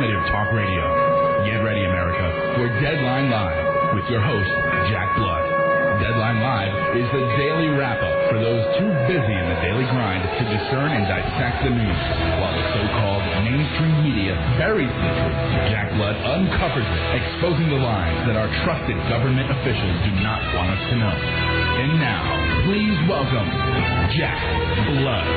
alternative talk radio. Get ready, America, for Deadline Live with your host, Jack Blood. Deadline Live is the daily wrap-up for those too busy in the daily grind to discern and dissect the news, while the so-called mainstream media buries the truth. Jack Blood uncovers it, exposing the lies that our trusted government officials do not want us to know. And now, please welcome Jack Blood.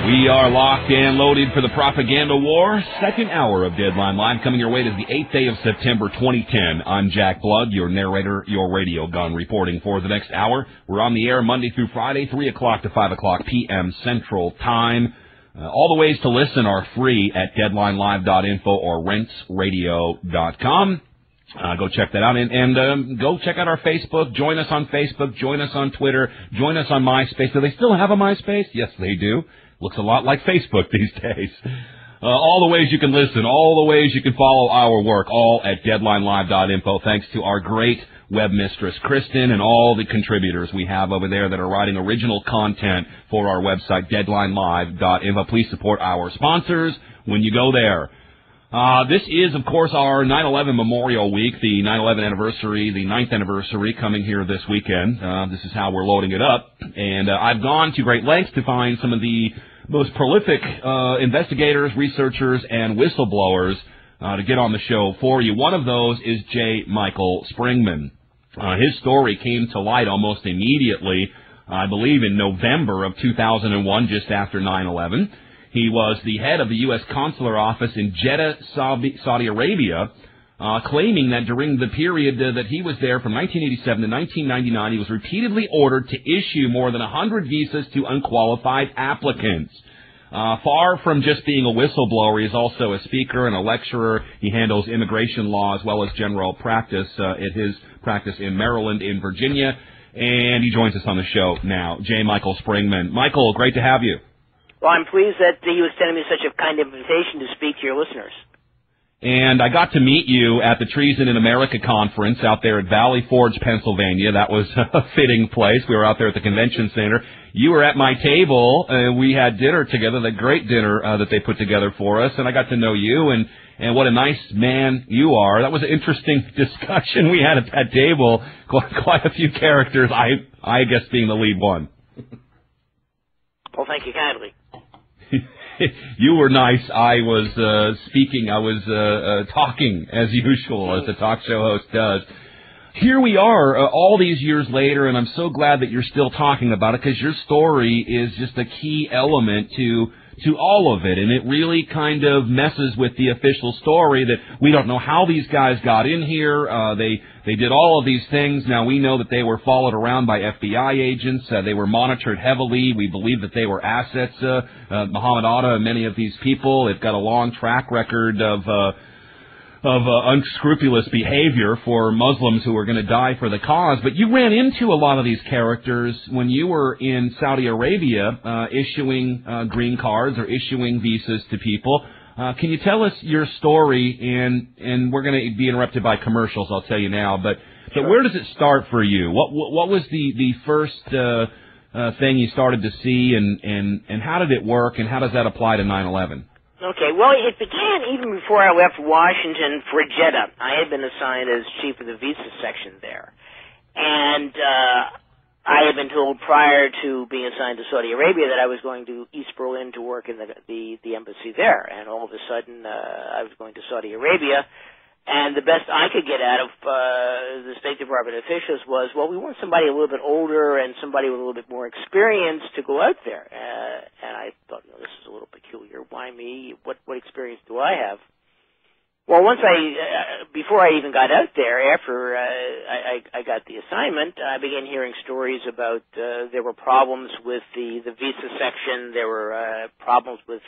We are locked and loaded for the propaganda war. Second hour of Deadline Live coming your way. It is the 8th day of September 2010. I'm Jack Blood, your narrator, your radio gun, reporting for the next hour. We're on the air Monday through Friday, 3 o'clock to 5 o'clock p.m. Central Time. All the ways to listen are free at deadlinelive.info or rentsradio.com. Go check that out, and go check out our Facebook. Join us on Facebook. Join us on Twitter. Join us on MySpace. Do they still have a MySpace? Yes, they do. Looks a lot like Facebook these days. All the ways you can listen, all the ways you can follow our work, all at deadlinelive.info. Thanks to our great web mistress, Kristen, and all the contributors we have over there that are writing original content for our website, deadlinelive.info. Please support our sponsors when you go there. This is, of course, our 9/11 Memorial Week, the 9/11 anniversary, the 9th anniversary coming here this weekend. This is how we're loading it up. And I've gone to great lengths to find some of the most prolific investigators, researchers, and whistleblowers to get on the show for you. One of those is J. Michael Springmann. His story came to light almost immediately, I believe in November of 2001, just after 9/11. He was the head of the U.S. consular office in Jeddah, Saudi Arabia, claiming that during the period that he was there from 1987 to 1999, he was repeatedly ordered to issue more than 100 visas to unqualified applicants. Far from just being a whistleblower, he's also a speaker and a lecturer. He handles immigration law as well as general practice at his practice in Maryland, in Virginia. And he joins us on the show now, J. Michael Springmann. Michael, great to have you. Well, I'm pleased that you extended me such a kind invitation to speak to your listeners. And I got to meet you at the Treason in America conference out there at Valley Forge, Pennsylvania. That was a fitting place. We were out there at the convention center. You were at my table. We had dinner together, the great dinner that they put together for us, and I got to know you, and what a nice man you are. That was an interesting discussion we had at that table. Quite a few characters, I guess being the lead one. Well, thank you kindly. You were nice. I was speaking. I was talking as usual, as the talk show host does. Here we are, all these years later, and I'm so glad that you're still talking about it, because your story is just a key element to all of it, and it really kind of messes with the official story that we don't know how these guys got in here. They did all of these things. Now, we know that they were followed around by F.B.I. agents. They were monitored heavily. We believe that they were assets. Muhammad Atta and many of these people, they've got a long track record of unscrupulous behavior for Muslims who are going to die for the cause. But you ran into a lot of these characters when you were in Saudi Arabia issuing green cards or issuing visas to people. Can you tell us your story? And we're going to be interrupted by commercials, I'll tell you now. But Sure. Where does it start for you? What was the first thing you started to see, and how did it work, and how does that apply to 9/11? Okay, well, it began even before I left Washington for Jeddah. I had been assigned as chief of the visa section there. And I had been told prior to being assigned to Saudi Arabia that I was going to East Berlin to work in the embassy there. And all of a sudden, I was going to Saudi Arabia. And the best I could get out of the State Department officials was, well, we want somebody a little bit older and somebody with a little bit more experience to go out there. And I thought, no, this is a little peculiar. Why me? What experience do I have? Well, before I even got out there, after I got the assignment, I began hearing stories about there were problems with the visa section. There were problems with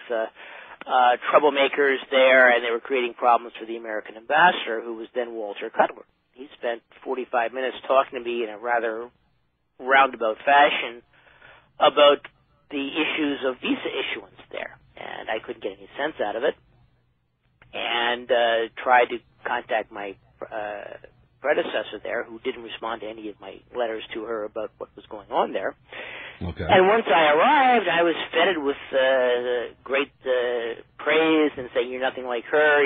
troublemakers there, and they were creating problems for the American ambassador, who was then Walter Cutler. He spent 45 minutes talking to me in a rather roundabout fashion about the issues of visa issuance there, and I couldn't get any sense out of it, and tried to contact my predecessor there, who didn't respond to any of my letters to her about what was going on there. Okay. And once I arrived, I was feted with great praised and saying, you're nothing like her,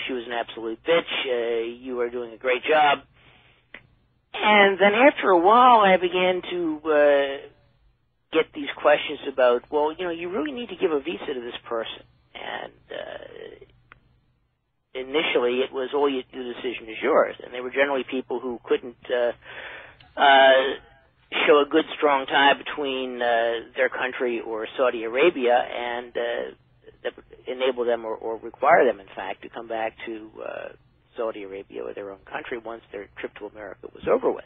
she was an absolute bitch, you are doing a great job. And then after a while, I began to get these questions about, well, you really need to give a visa to this person. And initially, it was, the decision is yours. And they were generally people who couldn't show a good, strong tie between their country or Saudi Arabia, and that would enable them or require them, in fact, to come back to Saudi Arabia or their own country once their trip to America was over with.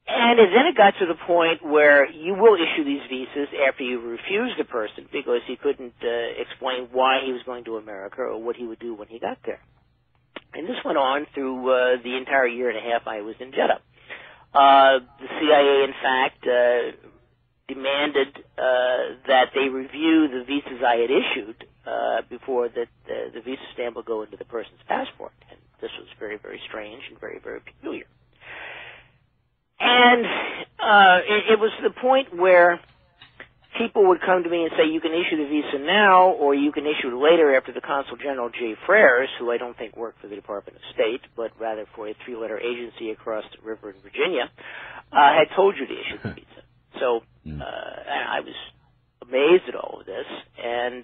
And then it got to the point where you will issue these visas after you refuse the person because he couldn't explain why he was going to America or what he would do when he got there. And this went on through the entire year and a half I was in Jeddah. The CIA, in fact, demanded that they review the visas I had issued before the visa stamp would go into the person's passport. And this was very, very strange and very, very peculiar. And it was to the point where people would come to me and say, you can issue the visa now, or you can issue it later after the Consul General J. Freres, who I don't think worked for the Department of State, but rather for a three-letter agency across the river in Virginia, had told you to issue the visa. So I was amazed at all of this and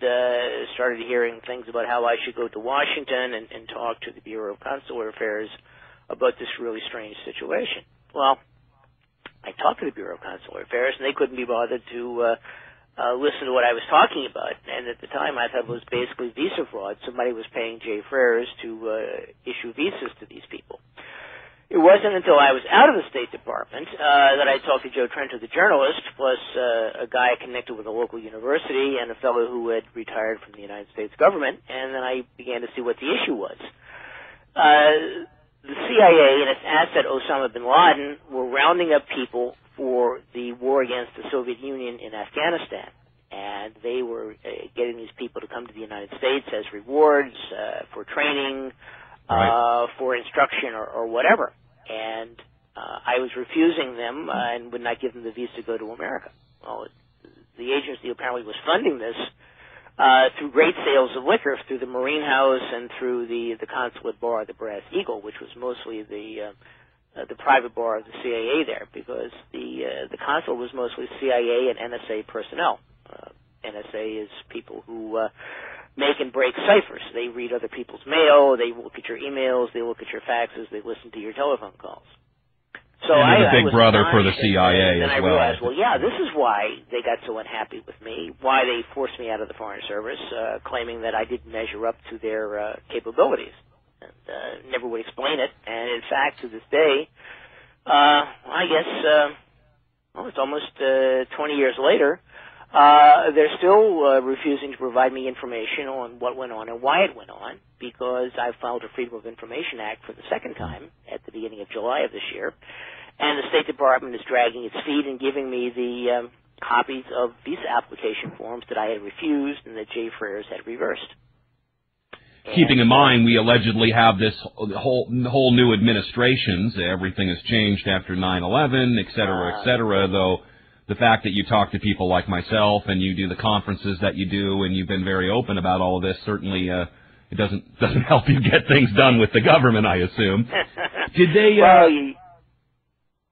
started hearing things about how I should go to Washington and talk to the Bureau of Consular Affairs about this really strange situation. Well, I talked to the Bureau of Consular Affairs, and they couldn't be bothered to listen to what I was talking about. And at the time, I thought it was basically visa fraud. Somebody was paying J. Freres to issue visas to these people. It wasn't until I was out of the State Department that I talked to Joe Trento, the journalist, plus a guy connected with a local university and a fellow who had retired from the United States government, and then I began to see what the issue was. The CIA and its asset Osama bin Laden were rounding up people for the war against the Soviet Union in Afghanistan. And they were getting these people to come to the United States as rewards for training, for instruction or whatever. And I was refusing them and would not give them the visa to go to America. Well, the agency apparently was funding this through great sales of liquor through the Marine House and through the consulate bar, the Brass Eagle, which was mostly the private bar of the CIA there, because the consulate was mostly CIA and NSA personnel. NSA is people who make and break ciphers. They read other people's mail, they look at your emails, they look at your faxes, they listen to your telephone calls. So and the big brother for the CIA as well. And I realized, well, yeah, this is why they got so unhappy with me, why they forced me out of the Foreign Service, claiming that I didn't measure up to their capabilities. And never would explain it. And in fact, to this day, I guess, it's almost 20 years later, they're still refusing to provide me information on what went on and why it went on, because I filed a Freedom of Information Act for the second time at the beginning of July of this year, and the State Department is dragging its feet and giving me the copies of visa application forms that I had refused and that J. Freres had reversed. Keeping in mind, we allegedly have this whole new administrations. Everything has changed after 9/11, et cetera, though the fact that you talk to people like myself and you do the conferences that you do and you've been very open about all of this, certainly it doesn't help you get things done with the government, I assume. Did they...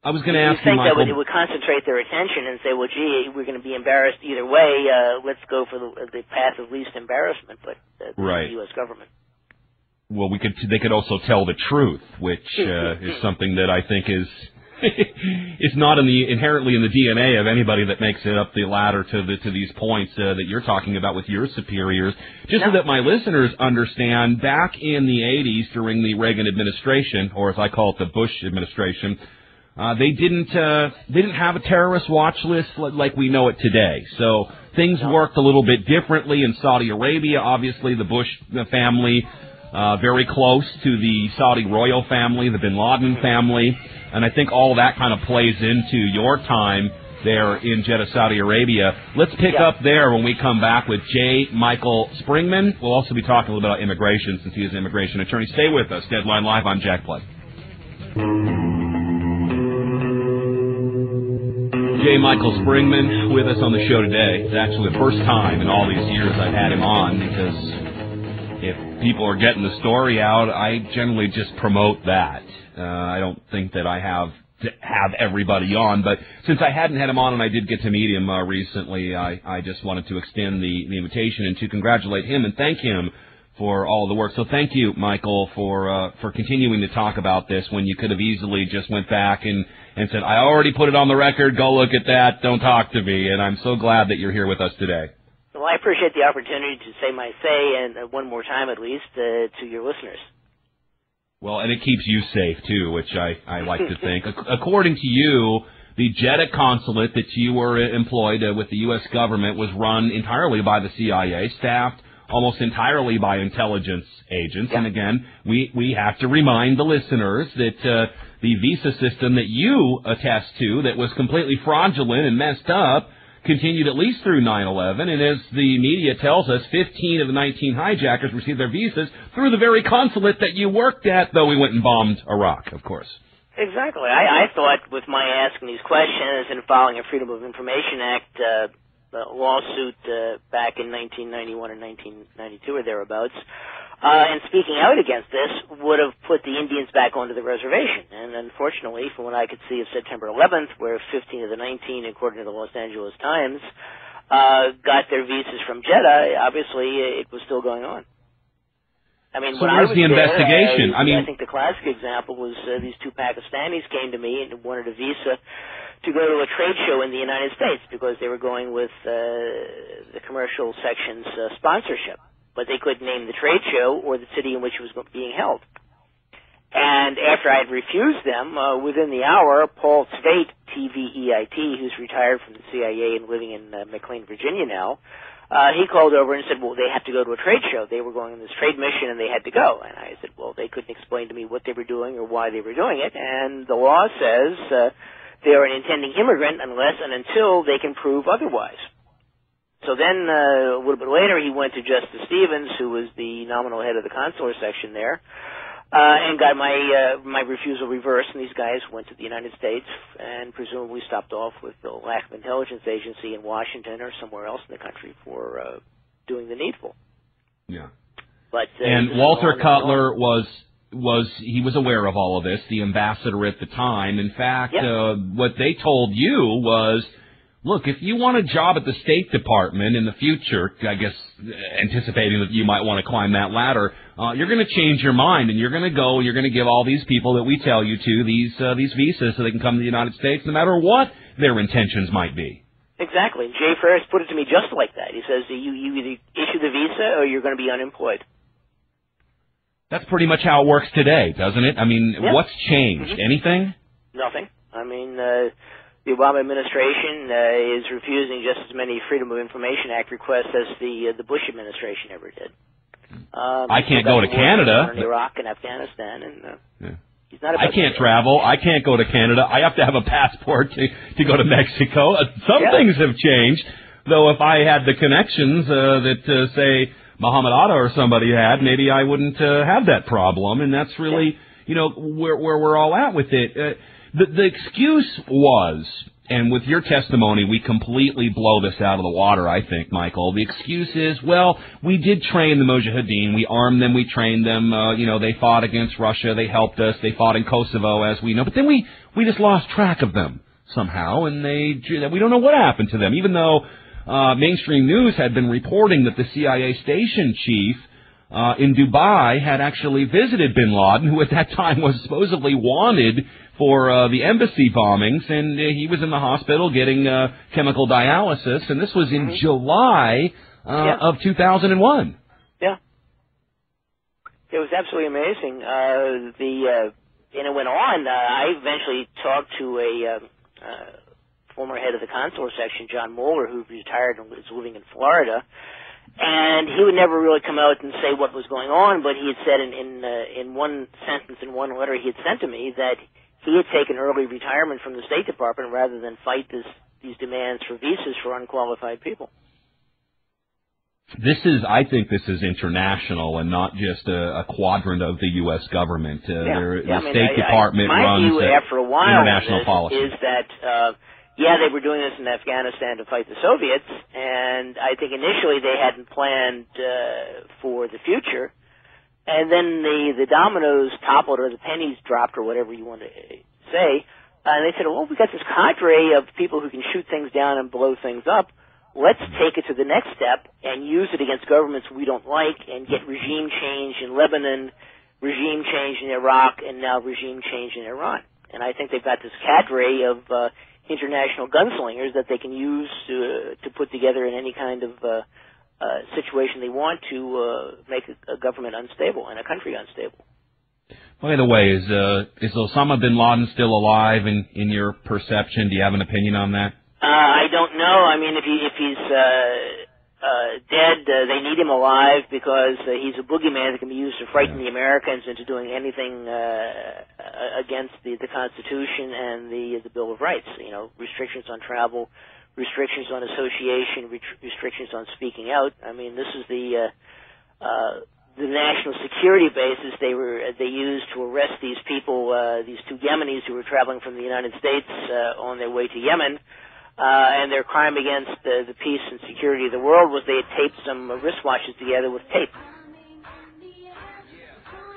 I was going to ask you, Michael... that it would concentrate their attention and say, well, gee, we're going to be embarrassed either way. Let's go for the path of least embarrassment, but the U.S. government. Well, they could also tell the truth, which is something that I think is... it's not inherently in the DNA of anybody that makes it up the ladder to these points that you're talking about with your superiors. Just so that my listeners understand, back in the 80s during the Reagan administration, or as I call it, the Bush administration, they didn't have a terrorist watch list like we know it today. So things worked a little bit differently in Saudi Arabia. Obviously, the Bush family, very close to the Saudi royal family, the bin Laden family. And I think all that kind of plays into your time there in Jeddah, Saudi Arabia. Let's pick up there when we come back with J. Michael Springmann. We'll also be talking a little bit about immigration since he is an immigration attorney. Stay with us. Deadline Live. I'm Jack Blood. J. Michael Springmann with us on the show today. It's actually the first time in all these years I've had him on, because if people are getting the story out, I generally just promote that. I don't think that I have to have everybody on, but since I hadn't had him on and I did get to meet him recently, I just wanted to extend the invitation and to congratulate him and thank him for all the work. So thank you, Michael, for continuing to talk about this when you could have easily just went back and said, I already put it on the record, go look at that, don't talk to me. And I'm so glad that you're here with us today. Well, I appreciate the opportunity to say my say, and one more time at least, to your listeners. Well, and it keeps you safe, too, which I like to think. According to you, the Jeddah consulate that you were employed with the U.S. government was run entirely by the C.I.A., staffed almost entirely by intelligence agents. Yeah. And again, we have to remind the listeners that the visa system that you attest to that was completely fraudulent and messed up continued at least through 9/11, and as the media tells us, 15 of the 19 hijackers received their visas through the very consulate that you worked at, though we went and bombed Iraq, of course. Exactly. I thought with my asking these questions and following a Freedom of Information Act lawsuit back in 1991 or 1992 or thereabouts, and speaking out against this would have put the Indians back onto the reservation. And unfortunately, from what I could see of September 11th, where 15 of the 19, according to the Los Angeles Times, got their visas from Jeddah, obviously it was still going on. I mean, so where's the investigation? I think the classic example was these two Pakistanis came to me and wanted a visa to go to a trade show in the United States because they were going with the commercial section's sponsorship. But they couldn't name the trade show or the city in which it was being held. And after I had refused them, within the hour, Paul Tveit, Tveit, who's retired from the CIA and living in McLean, Virginia now, he called over and said, well, they have to go to a trade show. They were going on this trade mission and they had to go. And I said, well, they couldn't explain to me what they were doing or why they were doing it. And the law says they are an intending immigrant unless and until they can prove otherwise. So then, a little bit later, he went to Justice Stevens, who was the nominal head of the consular section there, and got my refusal reversed, and these guys went to the United States and presumably stopped off with the lack of intelligence agency in Washington or somewhere else in the country for doing the needful. Yeah. But and Walter Cutler was aware of all of this, the ambassador at the time. In fact, what they told you was, look, if you want a job at the State Department in the future, I guess anticipating that you might want to climb that ladder, you're going to change your mind, and you're going to go, you're going to give all these people that we tell you to these visas so they can come to the United States, no matter what their intentions might be. Exactly. Jay Ferris put it to me just like that. He says, you either issue the visa or you're going to be unemployed. That's pretty much how it works today, doesn't it? I mean, what's changed? Mm-hmm. Anything? Nothing. I mean, the Obama administration is refusing just as many Freedom of Information Act requests as the Bush administration ever did. I can't go to Canada. Iraq and Afghanistan, and he's not. I can't travel. I can't go to Canada. I have to have a passport to go to Mexico. Some things have changed, though. If I had the connections that say Muhammad Atta or somebody had, maybe I wouldn't have that problem. And that's really, where we're all at with it. The excuse was, and with your testimony, we completely blow this out of the water, I think, Michael. The excuse is, well, we did train the Mujahideen. We armed them. We trained them. They fought against Russia. They helped us. They fought in Kosovo, as we know. But then we just lost track of them somehow, and we don't know what happened to them, even though mainstream news had been reporting that the CIA station chief in Dubai had actually visited bin Laden, who at that time was supposedly wanted for the embassy bombings, and he was in the hospital getting chemical dialysis, and this was in July of 2001. Yeah. It was absolutely amazing. And it went on. I eventually talked to a former head of the consular section, John Moeller, who retired and was living in Florida, and he would never really come out and say what was going on, but he had said in one sentence, in one letter he had sent to me, that he had taken early retirement from the State Department rather than fight these demands for visas for unqualified people. I think this is international and not just a quadrant of the U.S. government. The State Department runs after a while international policy. Is that yeah, they were doing this in Afghanistan to fight the Soviets, and I think initially they hadn't planned for the future. And then the dominoes toppled, or the pennies dropped, or whatever you want to say. And they said, well, we got this cadre of people who can shoot things down and blow things up. Let's take it to the next step and use it against governments we don't like and get regime change in Lebanon, regime change in Iraq, and now regime change in Iran. And I think they've got this cadre of international gunslingers that they can use to put together in any kind of situation they want to make a government unstable and a country unstable. By the way, is Osama bin Laden still alive in your perception? Do you have an opinion on that? I don't know. I mean, if he's dead, they need him alive because he's a boogeyman that can be used to frighten the Americans into doing anything against the Constitution and the Bill of Rights. You know, restrictions on travel, restrictions on association, restrictions on speaking out. I mean, this is the national security basis they used to arrest these people, these two Yemenis who were traveling from the United States on their way to Yemen. And their crime against the peace and security of the world was they had taped some wristwatches together with tape.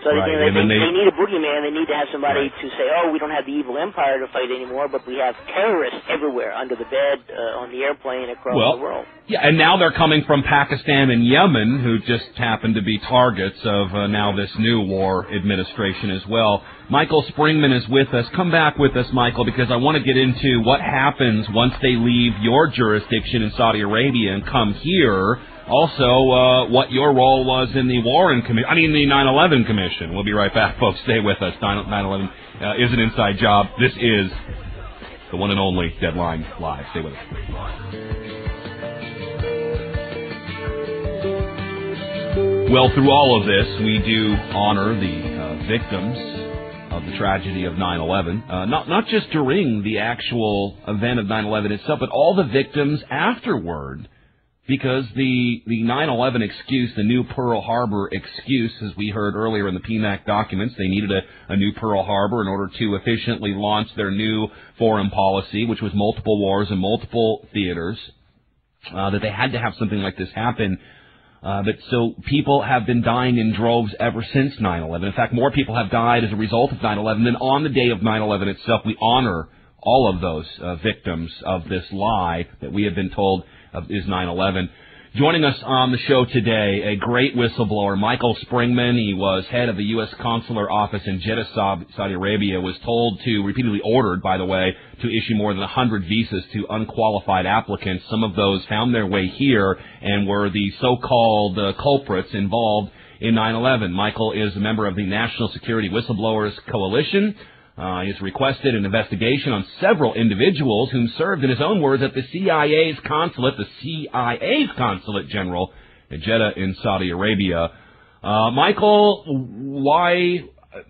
So right. they need a boogeyman. They need to have somebody to say, oh, we don't have the evil empire to fight anymore, but we have terrorists everywhere, under the bed, on the airplane, across the world. Yeah, and now they're coming from Pakistan and Yemen, who just happen to be targets of now this new war administration as well. Michael Springmann is with us. Come back with us, Michael, because I want to get into what happens once they leave your jurisdiction in Saudi Arabia and come here. Also, what your role was in the the 9/11 Commission. We'll be right back, folks. Stay with us. 9/11 is an inside job. This is the one and only Deadline Live. Stay with us. Well, through all of this, we do honor the victims of the tragedy of 9/11, not just during the actual event of 9/11 itself, but all the victims afterward. Because the 9/11 excuse, the new Pearl Harbor excuse, as we heard earlier in the PMAC documents, they needed a new Pearl Harbor in order to efficiently launch their new foreign policy, which was multiple wars and multiple theaters, that they had to have something like this happen. But so people have been dying in droves ever since 9/11. In fact, more people have died as a result of 9/11 than on the day of 9/11 itself. We honor all of those victims of this lie that we have been told is 9/11. Joining us on the show today, a great whistleblower, Michael Springmann. He was head of the U.S. Consular Office in Jeddah, Saudi Arabia, was told to, repeatedly ordered, by the way, to issue more than 100 visas to unqualified applicants. Some of those found their way here and were the so-called culprits involved in 9/11. Michael is a member of the National Security Whistleblowers Coalition. He has requested an investigation on several individuals whom served, in his own words, at the C.I.A.'s consulate, the C.I.A.'s consulate general in Jeddah in Saudi Arabia. Michael, why,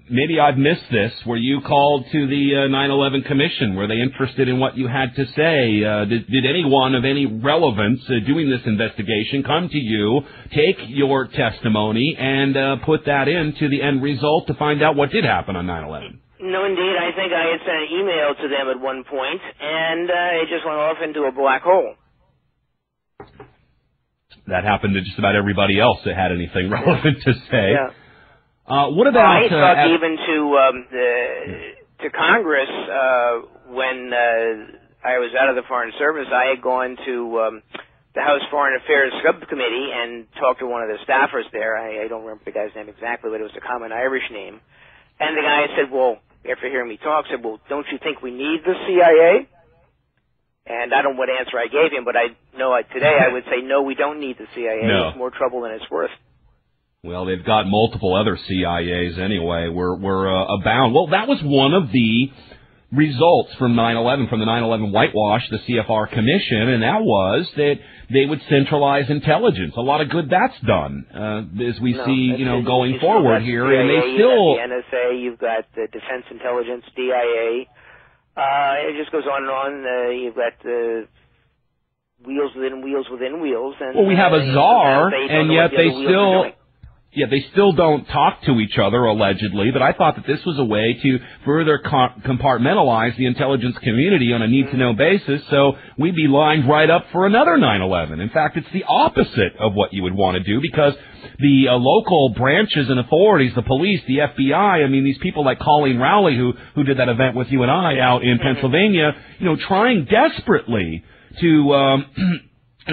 maybe I've missed this, were you called to the 9/11 Commission? Were they interested in what you had to say? Did anyone of any relevance doing this investigation come to you, take your testimony, and put that into the end result to find out what did happen on 9/11? No, indeed. I think I had sent an email to them at one point, and it just went off into a black hole. That happened to just about everybody else that had anything relevant to say. Yeah. What about... I talked even to Congress when I was out of the Foreign Service. I had gone to the House Foreign Affairs Subcommittee and talked to one of the staffers there. I don't remember the guy's name exactly, but it was a common Irish name. And the guy said, well, after hearing me talk, said, well, don't you think we need the CIA? And I don't know what answer I gave him, but I know today I would say, no, we don't need the CIA. No. It's more trouble than it's worth. Well, they've got multiple other CIAs anyway. We're abound. Well, that was one of the results from 9/11, from the 9/11 whitewash, the CFR Commission, and that was that they would centralize intelligence. A lot of good that's done, as we see, going forward here. CIA, and they still... You've got the NSA, you've got the Defense Intelligence, DIA. It just goes on and on. You've got wheels within wheels within wheels. And, well, we have a czar, and yet they still... Yet they still don't talk to each other, allegedly, but I thought that this was a way to further compartmentalize the intelligence community on a need-to-know basis, so we'd be lined right up for another 9/11. In fact, it's the opposite of what you would want to do, because the local branches and authorities, the police, the F.B.I., I mean, these people like Colleen Rowley, who did that event with you and I out in Pennsylvania, trying desperately to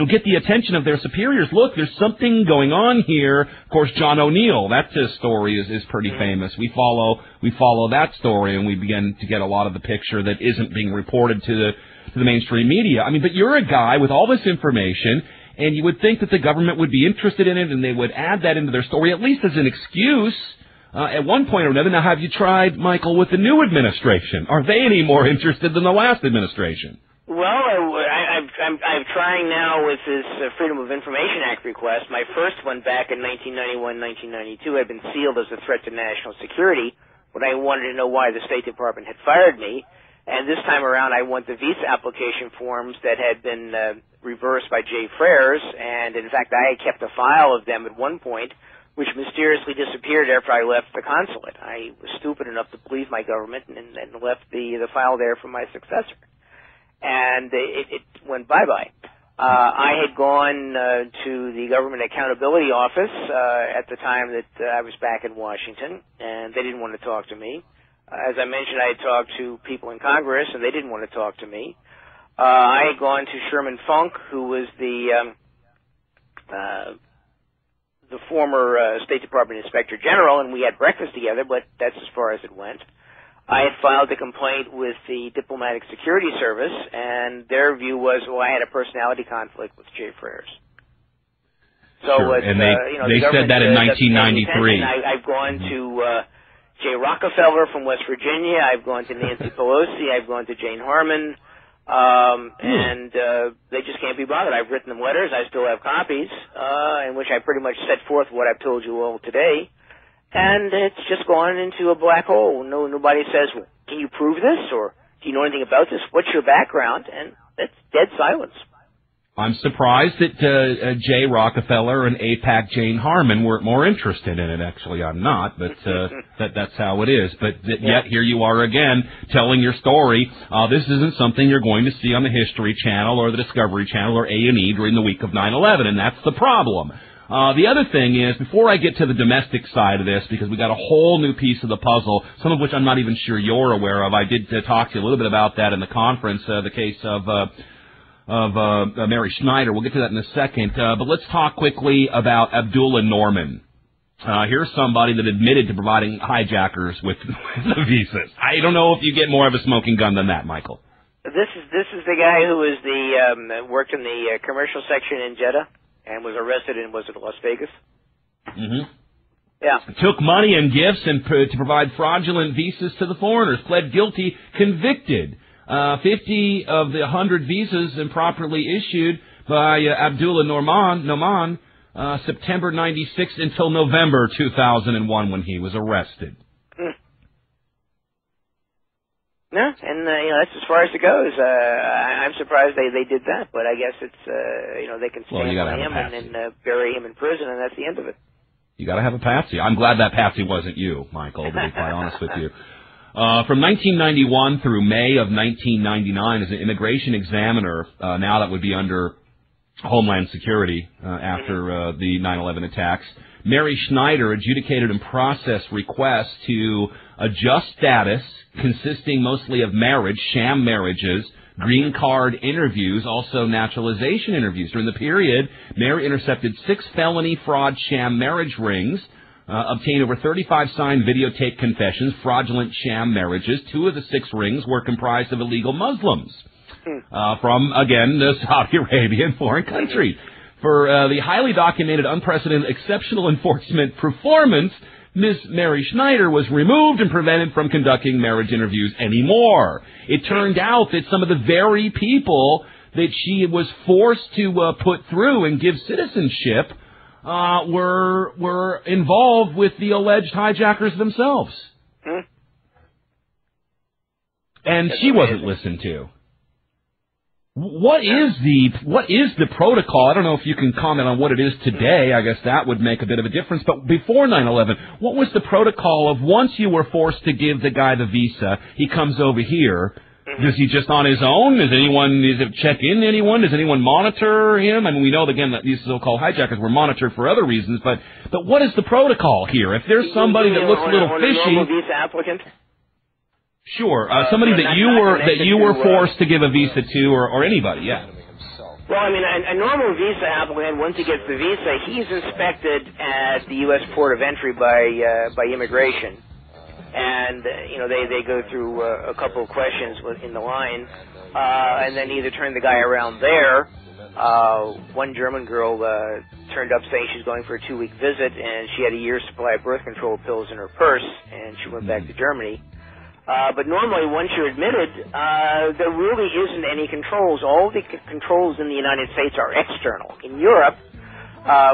get the attention of their superiors. Look, there's something going on here. Of course, John O'Neill, that story is pretty famous. We follow that story, and we begin to get a lot of the picture that isn't being reported to the mainstream media. I mean, but you're a guy with all this information, and you would think that the government would be interested in it, and they would add that into their story, at least as an excuse. At one point or another. Now, have you tried, Michael, with the new administration? Are they any more interested than the last administration? Well, I'm trying now with this Freedom of Information Act request. My first one back in 1991, 1992 had been sealed as a threat to national security when I wanted to know why the State Department had fired me. And this time around, I want the visa application forms that had been reversed by Jay Freres. And, in fact, I had kept a file of them at one point, which mysteriously disappeared after I left the consulate. I was stupid enough to believe my government and left the file there for my successor. And it went bye-bye. I had gone to the Government Accountability Office at the time that I was back in Washington, and they didn't want to talk to me. As I mentioned, I had talked to people in Congress, and they didn't want to talk to me. I had gone to Sherman Funk, who was the former State Department Inspector General, and we had breakfast together, but that's as far as it went. I had filed a complaint with the Diplomatic Security Service, and their view was, well, I had a personality conflict with Jay Freres. So, sure. And they said that in 1993. I've gone to Jay Rockefeller from West Virginia. I've gone to Nancy Pelosi. I've gone to Jane Harman. And they just can't be bothered. I've written them letters. I still have copies, in which I pretty much set forth what I've told you all today. And it's just gone into a black hole. Nobody says, well, can you prove this? Or do you know anything about this? What's your background? And that's dead silence. I'm surprised that Jay Rockefeller and AIPAC Jane Harman weren't more interested in it. Actually, I'm not, but that's how it is. But yet here you are again telling your story. This isn't something you're going to see on the History Channel or the Discovery Channel or A&E during the week of 9/11, and that's the problem. The other thing is, before I get to the domestic side of this, because we got a whole new piece of the puzzle, some of which I'm not even sure you're aware of. I did talk to you a little bit about that in the conference, the case of Mary Schneider. We'll get to that in a second. But let's talk quickly about Abdullah Norman. Here's somebody that admitted to providing hijackers with the visas. I don't know if you get more of a smoking gun than that, Michael. This is the guy who was worked in the commercial section in Jeddah and was arrested in, was it Las Vegas? Mm-hmm. Yeah. Took money and gifts to provide fraudulent visas to the foreigners. Pled guilty, convicted. 50 of the 100 visas improperly issued by Abdullah Noman, September 96 until November 2001 when he was arrested. No, and that's as far as it goes. I'm surprised they did that, but I guess it's they can stand by him and bury him in prison, and that's the end of it. You got to have a patsy. I'm glad that patsy wasn't you, Michael, to be quite honest with you. From 1991 through May of 1999, as an immigration examiner, now that would be under Homeland Security after the 9/11 attacks, Mary Schneider adjudicated and processed requests to adjust status, consisting mostly of marriage, sham marriages, green card interviews, also naturalization interviews. During the period, Mary intercepted 6 felony fraud sham marriage rings, obtained over 35 signed videotape confessions, fraudulent sham marriages. 2 of the 6 rings were comprised of illegal Muslims from, again, the Saudi Arabian foreign country. For the highly documented, unprecedented, exceptional enforcement performance, Ms. Mary Schneider was removed and prevented from conducting marriage interviews anymore. It turned out that some of the very people that she was forced to put through and give citizenship were involved with the alleged hijackers themselves. And she wasn't listened to. What is the protocol? I don't know if you can comment on what it is today. I guess that would make a bit of a difference. But before 9/11, what was the protocol of once you were forced to give the guy the visa, he comes over here? Is he just on his own? Does it check in anyone? Does anyone monitor him? I mean, we know, again, that these so-called hijackers were monitored for other reasons, but what is the protocol here? If there's somebody that looks a little fishy... A normal visa applicant? Sure, somebody that you were forced to give a visa to, or anybody, yeah. Well, I mean, a normal visa applicant, once he gets the visa, he's inspected at the U.S. port of entry by immigration. And, they go through a couple of questions in the line, and then either turn the guy around there. One German girl turned up saying she's going for a 2-week visit, and she had a year's supply of birth control pills in her purse, and she went back to Germany. But normally, once you're admitted, there really isn't any controls. All the controls in the United States are external. In Europe,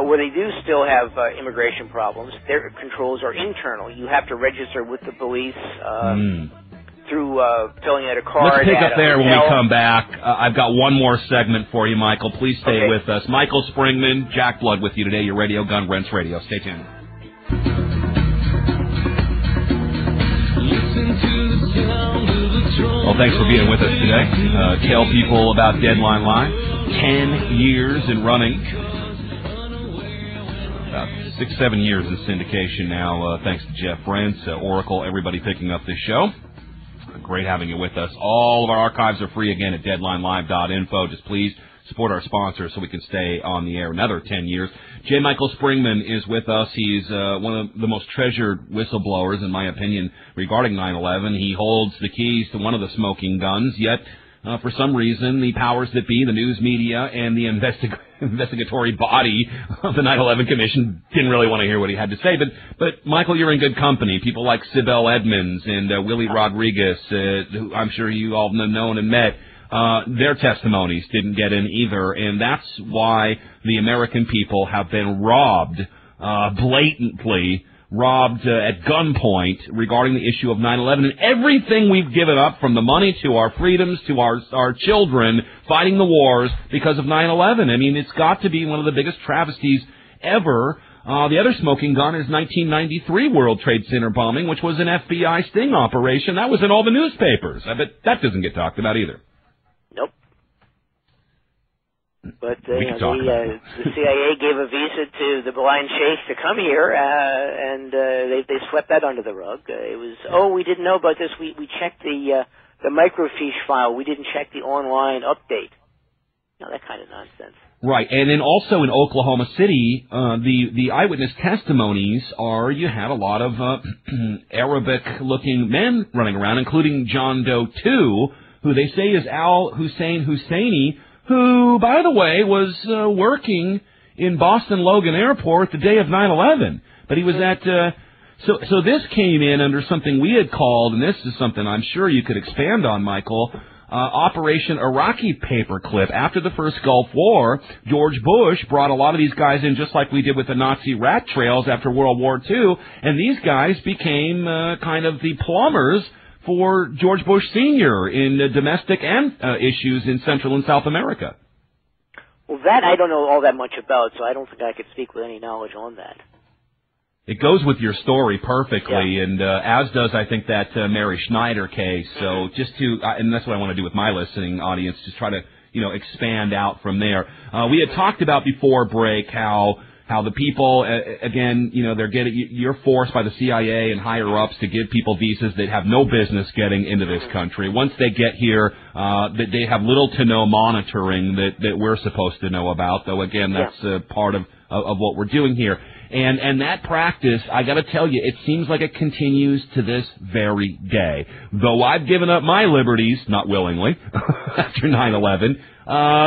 where they do still have immigration problems, their controls are internal. You have to register with the police through filling out a card. Let's pick up there when we come back. I've got one more segment for you, Michael. Please stay with us. Michael Springmann, Jack Blood with you today, your Radio Gun Rents Radio. Stay tuned. Well, thanks for being with us today. Tell people about Deadline Live. 10 years in running. About 6-7 years in syndication now, thanks to Jeff Brentz, Oracle, everybody picking up this show. Great having you with us. All of our archives are free again at deadlinelive.info. Just please support our sponsors so we can stay on the air another 10 years. J. Michael Springmann is with us. He's one of the most treasured whistleblowers, in my opinion, regarding 9/11. He holds the keys to one of the smoking guns, yet for some reason the powers that be, the news media, and the investigatory body of the 9/11 Commission didn't really want to hear what he had to say. But Michael, you're in good company. People like Sibel Edmonds and Willie Rodriguez, who I'm sure you all have known and met. Their testimonies didn't get in either, and that's why the American people have been robbed, blatantly robbed at gunpoint regarding the issue of 9/11 and everything we've given up, from the money to our freedoms to our children fighting the wars because of 9/11. I mean, it's got to be one of the biggest travesties ever. The other smoking gun is 1993 World Trade Center bombing, which was an F.B.I. sting operation. That was in all the newspapers. I bet that doesn't get talked about either. Nope. But the C.I.A. gave a visa to the blind sheikh to come here, and they swept that under the rug. It was, we didn't know about this. We checked the microfiche file. We didn't check the online update. That kind of nonsense. Right, and then also in Oklahoma City, the eyewitness testimonies are you had a lot of Arabic-looking men running around, including John Doe 2, who they say is Al Hussein Husseini, who, by the way, was working in Boston Logan Airport the day of 9/11. But he was at... So this came in under something we had called, and this is something I'm sure you could expand on, Michael, Operation Iraqi Paperclip. After the first Gulf War, George Bush brought a lot of these guys in, just like we did with the Nazi rat trails after World War II, and these guys became kind of the plumbers for George Bush Sr. in domestic and issues in Central and South America. Well, that I don't know all that much about, so I don't think I could speak with any knowledge on that. It goes with your story perfectly, and as does, I think, that Mary Schneider case. So just to, and that's what I want to do with my listening audience, just try to, expand out from there. We had talked about before break how the people, again, you're forced by the CIA and higher ups to give people visas that have no business getting into this country. Once they get here, that they have little to no monitoring that we're supposed to know about, though, again, that's part of what we're doing here. And that practice, I got to tell you, it seems like it continues to this very day. Though I've given up my liberties, not willingly, after 9/11,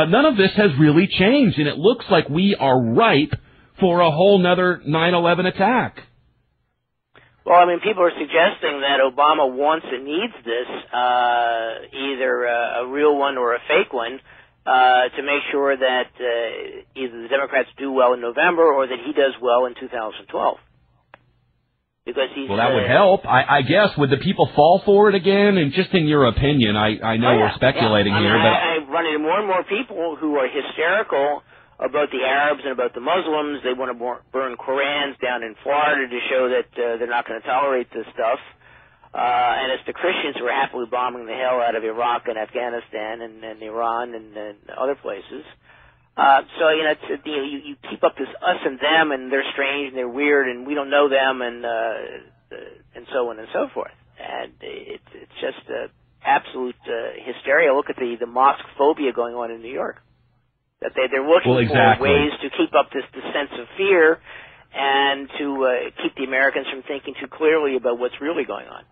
none of this has really changed, and it looks like we are ripe for a whole nother 9/11 attack. Well, I mean, people are suggesting that Obama wants and needs this, either a real one or a fake one, to make sure that either the Democrats do well in November or that he does well in 2012. Because he's... Well, that would help. I guess, would the people fall for it again? And just in your opinion, I know we're speculating here, but... run into more and more people who are hysterical about the Arabs and about the Muslims. They want to burn Korans down in Florida to show that they're not going to tolerate this stuff. And it's the Christians who are happily bombing the hell out of Iraq and Afghanistan and Iran and other places. So, you keep up this us and them, and they're strange and they're weird and we don't know them, and so on and so forth. And it's just absolute hysteria. Look at the mosque phobia going on in New York. That they're looking for ways to keep up this sense of fear and to keep the Americans from thinking too clearly about what's really going on.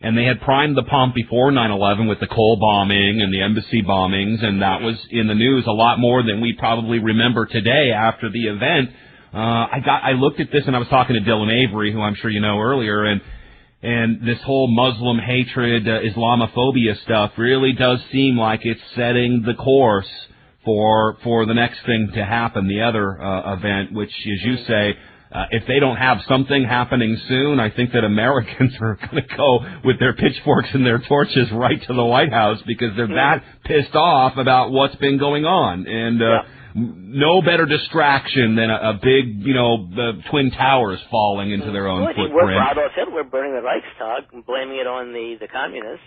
And they had primed the pump before 9/11 with the Cole bombing and the embassy bombings, and that was in the news a lot more than we probably remember today after the event. I looked at this, and I was talking to Dylan Avery, who I'm sure you know earlier, and this whole Muslim hatred, Islamophobia stuff really does seem like it's setting the course for the next thing to happen, the other event, which, as you say, if they don't have something happening soon, I think that Americans are going to go with their pitchforks and their torches right to the White House because they're that pissed off about what's been going on. And no better distraction than a big, the Twin Towers falling into their own footprint. We're proud of Hitler burning the Reichstag and blaming it on the communists.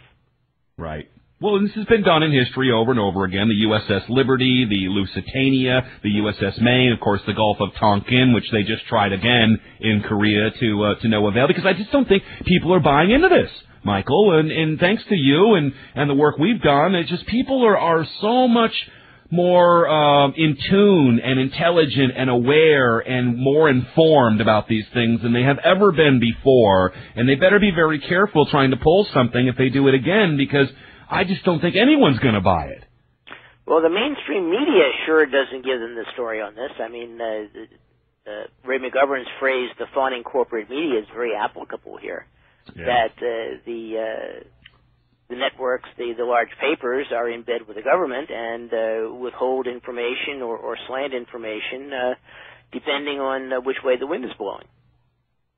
Right. Well, this has been done in history over and over again. The USS Liberty, the Lusitania, the USS Maine, of course, the Gulf of Tonkin, which they just tried again in Korea to no avail. Because I just don't think people are buying into this, Michael. And thanks to you and the work we've done, it's just people are so much more in tune and intelligent and aware and more informed about these things than they have ever been before. And they better be very careful trying to pull something if they do it again, because I just don't think anyone's going to buy it. Well, the mainstream media sure doesn't give them the story on this. I mean, Ray McGovern's phrase, the fawning corporate media, is very applicable here. Yeah. That the networks, the large papers, are in bed with the government and withhold information or slant information depending on which way the wind is blowing.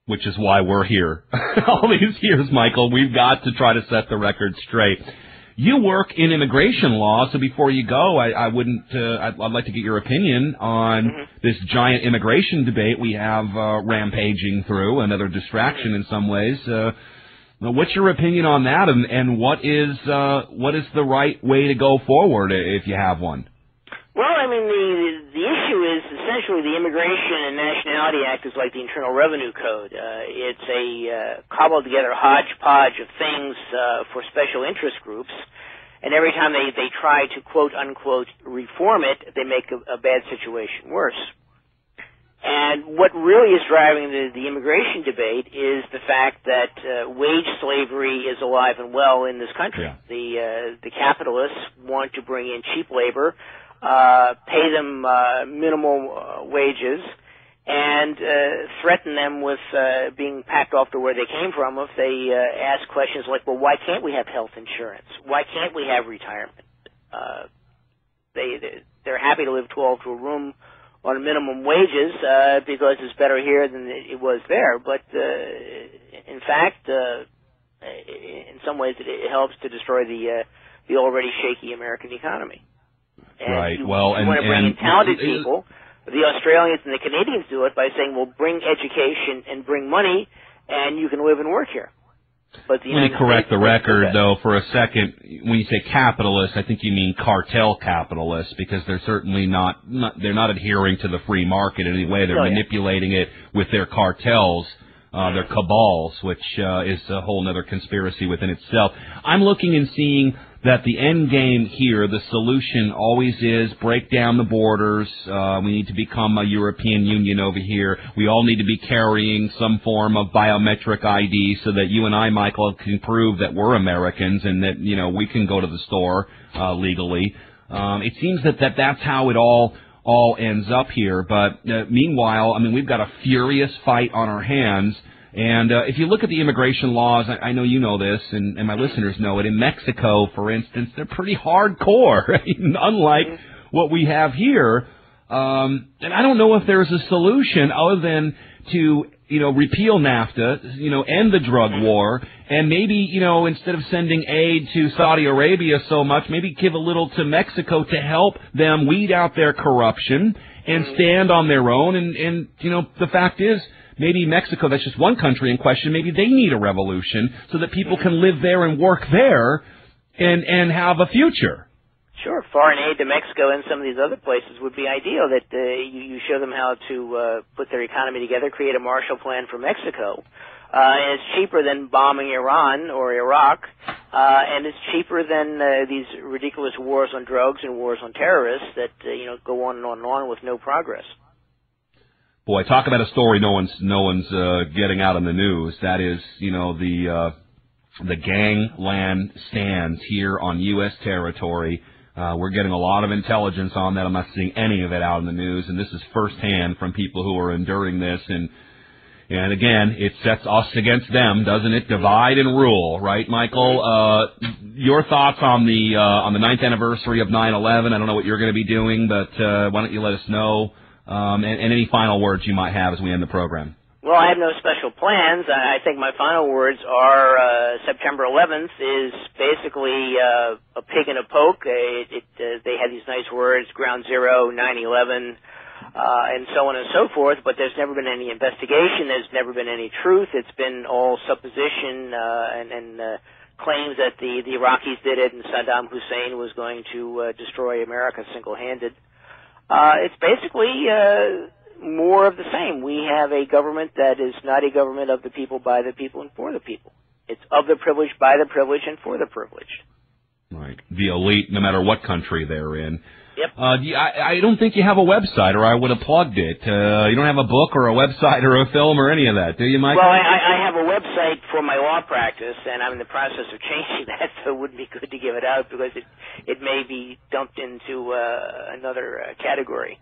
Which is why we're here. All these years, Michael, we've got to try to set the record straight. You work in immigration law, so before you go, I'd like to get your opinion on this giant immigration debate we have rampaging through, another distraction in some ways. What's your opinion on that, and what is the right way to go forward if you have one? Well, I mean, the issue is essentially the Immigration and Nationality Act is like the Internal Revenue Code. It's a cobbled together hodgepodge of things for special interest groups, and every time they try to quote unquote reform it, they make a bad situation worse. And what really is driving the immigration debate is the fact that wage slavery is alive and well in this country. Yeah. The capitalists want to bring in cheap labor, pay them minimal wages, and threaten them with being packed off to where they came from if they ask questions like, well, why can't we have health insurance? Why can't we have retirement? They're happy to live 12 to a room on minimum wages because it's better here than it was there. But in fact, in some ways, it helps to destroy the already shaky American economy. And right. You want to bring in talented people. The Australians and the Canadians do it by saying, well, bring education and bring money, and you can live and work here. But let me correct the record, though, for a second. When you say capitalists, I think you mean cartel capitalists, because they're certainly they're not adhering to the free market in any way. They're manipulating it with their cartels, their cabals, which is a whole other conspiracy within itself. I'm looking and seeing that the end game here, the solution always is break down the borders. We need to become a European Union over here. We all need to be carrying some form of biometric ID so that you and I, Michael, can prove that we're Americans and that, we can go to the store legally. It seems that's how it all ends up here. But meanwhile, I mean, we've got a furious fight on our hands. And if you look at the immigration laws, I know you know this, and my listeners know it. In Mexico, for instance, they're pretty hardcore, unlike what we have here. And I don't know if there's a solution other than to, repeal NAFTA, end the drug war, and maybe, instead of sending aid to Saudi Arabia so much, maybe give a little to Mexico to help them weed out their corruption and stand on their own. And the fact is, maybe Mexico, that's just one country in question, maybe they need a revolution so that people can live there and work there and have a future. Sure, foreign aid to Mexico and some of these other places would be ideal, that you show them how to put their economy together, create a Marshall Plan for Mexico. And it's cheaper than bombing Iran or Iraq, and it's cheaper than these ridiculous wars on drugs and wars on terrorists that go on and on and on with no progress. Boy, talk about a story no one's getting out in the news. That is, the gangland stands here on U.S. territory. We're getting a lot of intelligence on that. I'm not seeing any of it out in the news, and this is firsthand from people who are enduring this. And again, it sets us against them, doesn't it? Divide and rule, right, Michael? Your thoughts on the 9th anniversary of 9/11? I don't know what you're going to be doing, but why don't you let us know? And any final words you might have as we end the program. Well, I have no special plans. I think my final words are September 11th is basically a pig in a poke. They had these nice words, ground zero, 9/11, and so on and so forth, but there's never been any investigation. There's never been any truth. It's been all supposition and claims that the Iraqis did it and Saddam Hussein was going to destroy America single-handed. It's basically more of the same. We have a government that is not a government of the people, by the people, and for the people. It's of the privileged, by the privileged, and for the privileged. Right. The elite, no matter what country they're in. Yep. I don't think you have a website, or I would have plugged it. You don't have a book or a website or a film or any of that, do you, Mike? Well, I have a website for my law practice, and I'm in the process of changing that, so it wouldn't be good to give it out because it may be dumped into another category.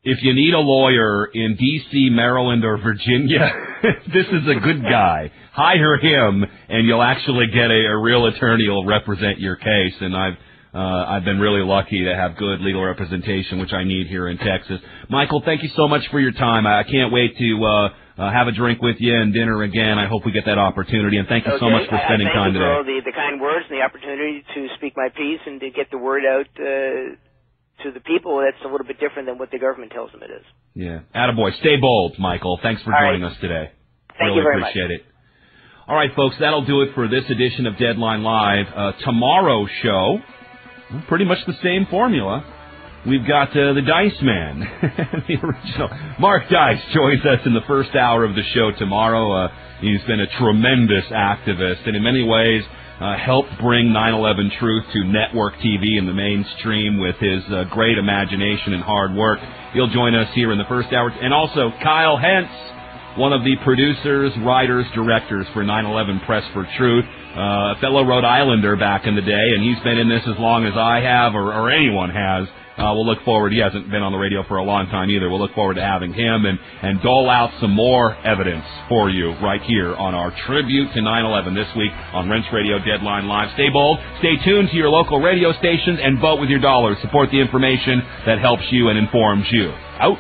If you need a lawyer in D.C., Maryland, or Virginia, this is a good guy. Hire him, and you'll actually get a real attorney who will represent your case. And I've been really lucky to have good legal representation, which I need here in Texas. Michael, thank you so much for your time. I can't wait to have a drink with you and dinner again. I hope we get that opportunity. And thank you so much for spending time today. Thank you for all the kind words and the opportunity to speak my piece and to get the word out to the people. That's a little bit different than what the government tells them it is. Yeah. Attaboy. Stay bold, Michael. Thanks for joining us today. Thank you very much. Really appreciate it. All right, folks, that'll do it for this edition of Deadline Live. Tomorrow's show, pretty much the same formula. We've got the Dice Man, the original. Mark Dice joins us in the first hour of the show tomorrow. He's been a tremendous activist and in many ways helped bring 9/11 truth to network TV and the mainstream with his great imagination and hard work. He'll join us here in the first hour. And also Kyle Hentz, one of the producers, writers, directors for 9/11 Press for Truth, a fellow Rhode Islander back in the day, and he's been in this as long as I have or anyone has. We'll look forward. He hasn't been on the radio for a long time either. We'll look forward to having him and dole out some more evidence for you right here on our tribute to 9/11 this week on Wrench Radio Deadline Live. Stay bold. Stay tuned to your local radio stations and vote with your dollars. Support the information that helps you and informs you. Out.